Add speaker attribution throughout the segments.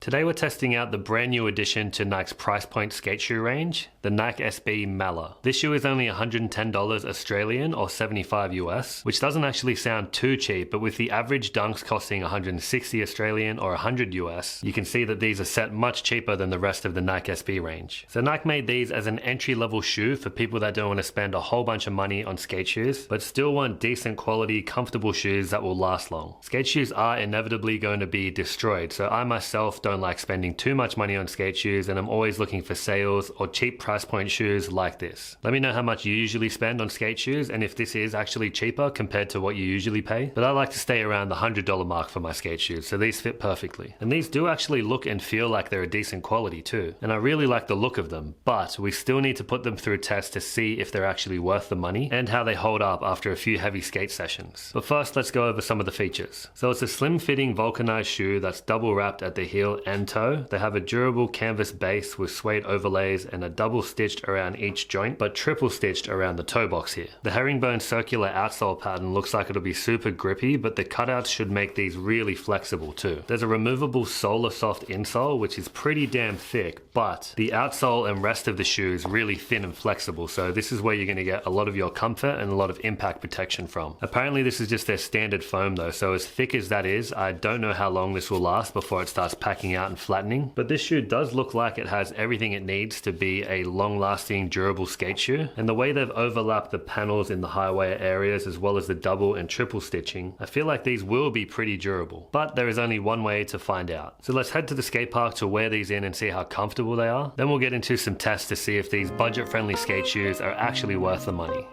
Speaker 1: Today we're testing out the brand new addition to Nike's price point skate shoe range, the Nike SB Malor. This shoe is only $110 Australian or $75 US, which doesn't actually sound too cheap, but with the average dunks costing $160 Australian or $100 US, you can see that these are set much cheaper than the rest of the Nike SB range. So Nike made these as an entry-level shoe for people that don't want to spend a whole bunch of money on skate shoes, but still want decent quality, comfortable shoes that will last long. Skate shoes are inevitably going to be destroyed, so I myself don't like spending too much money on skate shoes, and I'm always looking for sales or cheap price point shoes like this. Let me know how much you usually spend on skate shoes and if this is actually cheaper compared to what you usually pay, but I like to stay around the $100 mark for my skate shoes, so these fit perfectly. And these do actually look and feel like they're a decent quality too, and I really like the look of them, but we still need to put them through tests to see if they're actually worth the money and how they hold up after a few heavy skate sessions. But first, let's go over some of the features. So it's a slim fitting vulcanized shoe that's double wrapped at the heel and toe. They have a durable canvas base with suede overlays and a double stitched around each joint, but triple stitched around the toe box here. The herringbone circular outsole pattern looks like it'll be super grippy, but the cutouts should make these really flexible too. There's a removable Solar Soft insole, which is pretty damn thick, but the outsole and rest of the shoe is really thin and flexible, so this is where you're going to get a lot of your comfort and a lot of impact protection from. Apparently this is just their standard foam though, so as thick as that is, I don't know how long this will last before it starts packing out and flattening, but this shoe does look like it has everything it needs to be a long-lasting, durable skate shoe, and the way they've overlapped the panels in the highway areas as well as the double and triple stitching, I feel like these will be pretty durable, but there is only one way to find out. So let's head to the skate park to wear these in and see how comfortable they are. Then we'll get into some tests to see if these budget-friendly skate shoes are actually worth the money.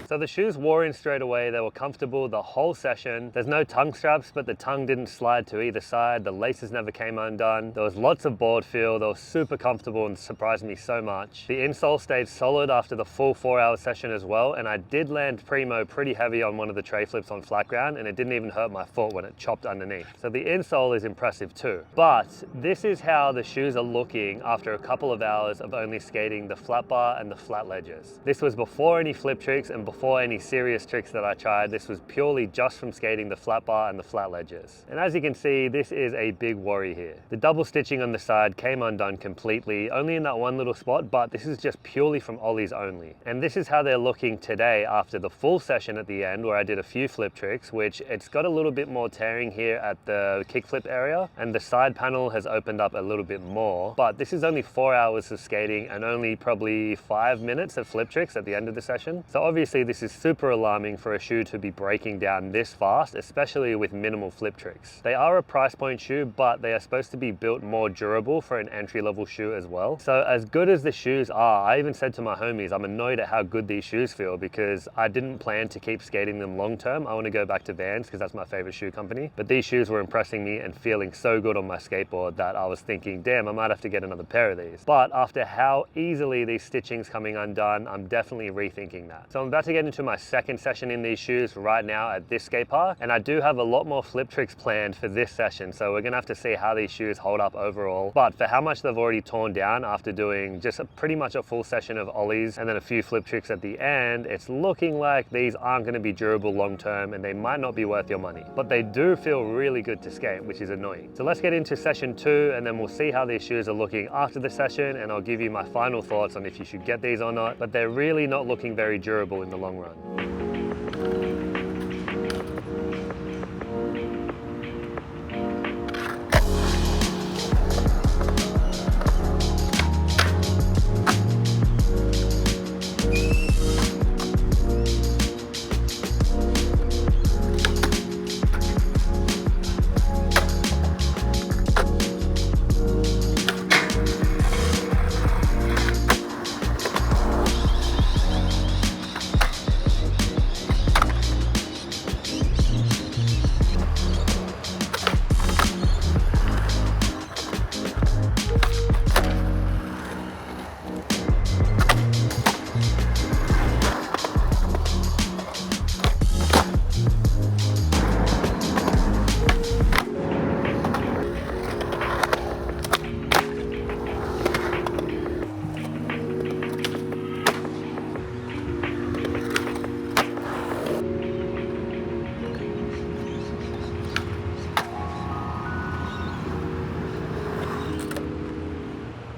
Speaker 1: So the shoes wore in straight away, they were comfortable the whole session. There's no tongue straps, but the tongue didn't slide to either side. The laces never came undone. There was lots of board feel. They were super comfortable and surprised me so much. The insole stayed solid after the full 4-hour session as well, and I did land primo pretty heavy on one of the tray flips on flat ground, and it didn't even hurt my foot when it chopped underneath. So the insole is impressive too. But this is how the shoes are looking after a couple of hours of only skating the flat bar and the flat ledges. This was before any flip tricks and before any serious tricks that I tried. This was purely just from skating the flat bar and the flat ledges. And as you can see, this is a big worry here. The double stitching on the side came undone completely, only in that one little spot, but this is just purely from ollies only. And this is how they're looking today after the full session at the end, where I did a few flip tricks, which it's got a little bit more tearing here at the kickflip area, and the side panel has opened up a little bit more. But this is only 4 hours of skating and only probably 5 minutes of flip tricks at the end of the session. So obviously this this is super alarming for a shoe to be breaking down this fast, especially with minimal flip tricks. They are a price point shoe, but they are supposed to be built more durable for an entry-level shoe as well. So as good as the shoes are, I even said to my homies, I'm annoyed at how good these shoes feel because I didn't plan to keep skating them long term. I want to go back to Vans because that's my favorite shoe company. But these shoes were impressing me and feeling so good on my skateboard that I was thinking, damn, I might have to get another pair of these. But after how easily these stitching's coming undone, I'm definitely rethinking that. So I'm about to get into my second session in these shoes right now at this skate park, and I do have a lot more flip tricks planned for this session, so we're gonna have to see how these shoes hold up overall. But for how much they've already torn down after doing just pretty much a full session of ollies and then a few flip tricks at the end, it's looking like these aren't gonna be durable long term and they might not be worth your money. But they do feel really good to skate, which is annoying. So let's get into session 2 and then we'll see how these shoes are looking after the session, and I'll give you my final thoughts on if you should get these or not, but they're really not looking very durable in the long run.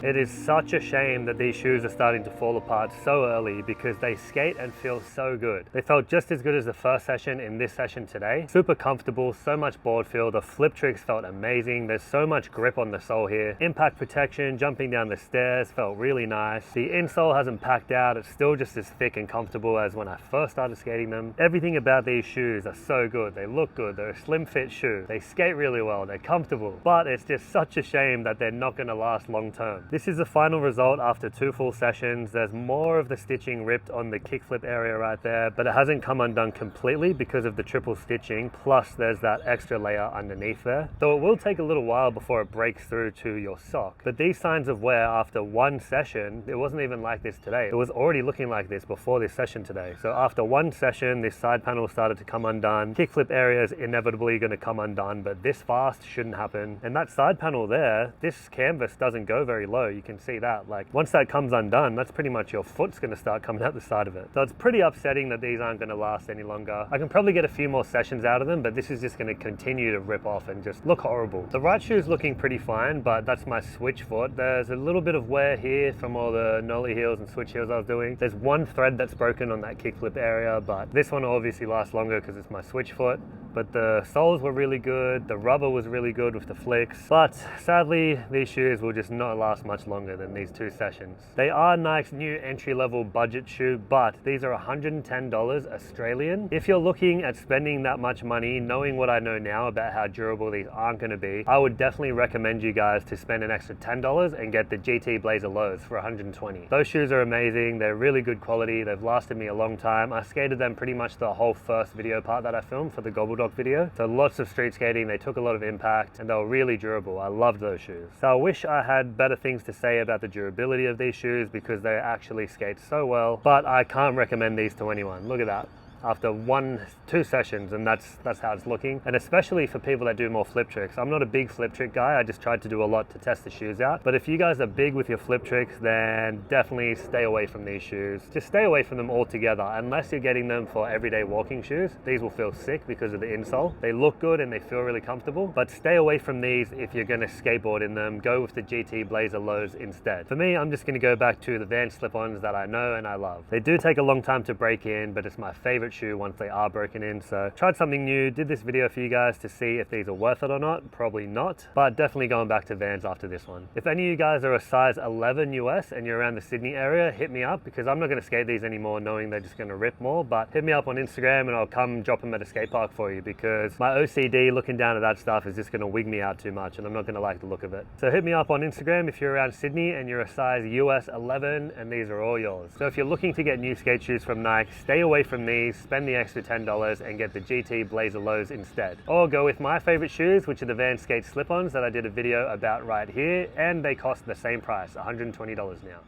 Speaker 1: It is such a shame that these shoes are starting to fall apart so early because they skate and feel so good. They felt just as good as the first session in this session today. Super comfortable, so much board feel. The flip tricks felt amazing. There's so much grip on the sole here. Impact protection, jumping down the stairs felt really nice. The insole hasn't packed out. It's still just as thick and comfortable as when I first started skating them. Everything about these shoes are so good. They look good. They're a slim fit shoe. They skate really well. They're comfortable. But it's just such a shame that they're not going to last long term. This is the final result after 2 full sessions. There's more of the stitching ripped on the kickflip area right there, but it hasn't come undone completely because of the triple stitching, plus there's that extra layer underneath there. So it will take a little while before it breaks through to your sock. But these signs of wear after 1 session, it wasn't even like this today. It was already looking like this before this session today. So after 1 session, this side panel started to come undone. Kickflip area is inevitably going to come undone, but this fast shouldn't happen. And that side panel there, this canvas doesn't go very low. You can see that. Like, once that comes undone, that's pretty much your foot's going to start coming out the side of it. So it's pretty upsetting that these aren't going to last any longer. I can probably get a few more sessions out of them, but this is just going to continue to rip off and just look horrible. The right shoe's looking pretty fine, but that's my switch foot. There's a little bit of wear here from all the nollie heels and switch heels I was doing. There's 1 thread that's broken on that kickflip area, but this one will obviously last longer because it's my switch foot. But the soles were really good. The rubber was really good with the flicks. But sadly, these shoes will just not last much longer than these 2 sessions. They are Nike's new entry-level budget shoe, but these are $110 Australian. If you're looking at spending that much money, knowing what I know now about how durable these aren't going to be, I would definitely recommend you guys to spend an extra $10 and get the GT Blazer Lows for $120. Those shoes are amazing. They're really good quality. They've lasted me a long time. I skated them pretty much the whole first video part that I filmed for the Gobbledog video. So lots of street skating. They took a lot of impact and they were really durable. I loved those shoes. So I wish I had better things to say about the durability of these shoes because they actually skate so well, but I can't recommend these to anyone. Look at that. After 2 sessions, and that's how it's looking. And especially for people that do more flip tricks. I'm not a big flip trick guy. I just tried to do a lot to test the shoes out. But if you guys are big with your flip tricks, then definitely stay away from these shoes. Just stay away from them altogether, unless you're getting them for everyday walking shoes. These will feel sick because of the insole. They look good and they feel really comfortable, but stay away from these if you're gonna skateboard in them. Go with the GT Blazer Lows instead. For me, I'm just gonna go back to the Vans slip-ons that I know and I love. They do take a long time to break in, but it's my favorite shoe once they are broken in. So tried something new, did this video for you guys to see if these are worth it or not. Probably not, but definitely going back to Vans after this one. If any of you guys are a size 11 US and you're around the Sydney area, hit me up, because I'm not going to skate these anymore knowing they're just going to rip more. But hit me up on Instagram and I'll come drop them at a skate park for you, because my OCD looking down at that stuff is just going to wig me out too much and I'm not going to like the look of it. So hit me up on Instagram if you're around Sydney and you're a size US 11 and these are all yours. So if you're looking to get new skate shoes from Nike, stay away from these, spend the extra $10 and get the GT Blazer Lows instead. Or go with my favorite shoes, which are the Vans Skate slip-ons that I did a video about right here, and they cost the same price, $120 now.